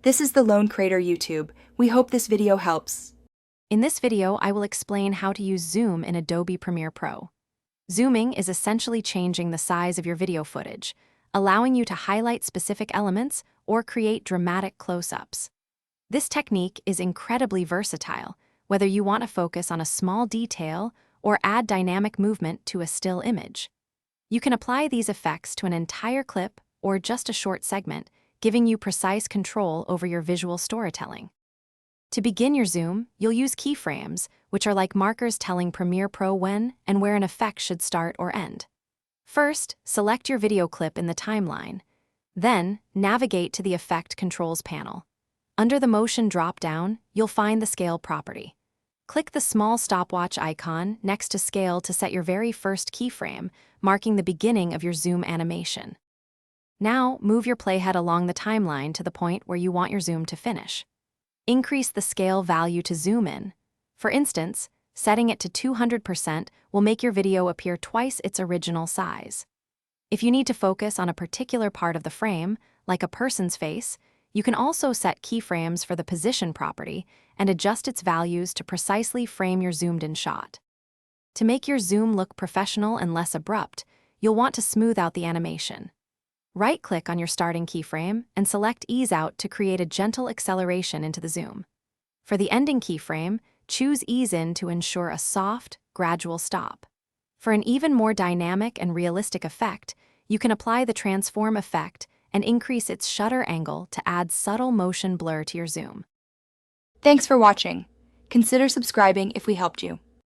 This is the Lone Crater YouTube. We hope this video helps. In this video, I will explain how to use zoom in Adobe Premiere Pro. Zooming is essentially changing the size of your video footage, allowing you to highlight specific elements or create dramatic close-ups. This technique is incredibly versatile, whether you want to focus on a small detail or add dynamic movement to a still image. You can apply these effects to an entire clip or just a short segment, giving you precise control over your visual storytelling. To begin your zoom, you'll use keyframes, which are like markers telling Premiere Pro when and where an effect should start or end. First, select your video clip in the timeline. Then, navigate to the Effect Controls panel. Under the Motion drop-down, you'll find the Scale property. Click the small stopwatch icon next to Scale to set your very first keyframe, marking the beginning of your zoom animation. Now, move your playhead along the timeline to the point where you want your zoom to finish. Increase the scale value to zoom in. For instance, setting it to 200% will make your video appear twice its original size. If you need to focus on a particular part of the frame, like a person's face, you can also set keyframes for the Position property and adjust its values to precisely frame your zoomed-in shot. To make your zoom look professional and less abrupt, you'll want to smooth out the animation. Right-click on your starting keyframe and select Ease Out to create a gentle acceleration into the zoom. For the ending keyframe, choose Ease In to ensure a soft, gradual stop. For an even more dynamic and realistic effect, you can apply the Transform effect and increase its shutter angle to add subtle motion blur to your zoom. Thanks for watching. Consider subscribing if we helped you.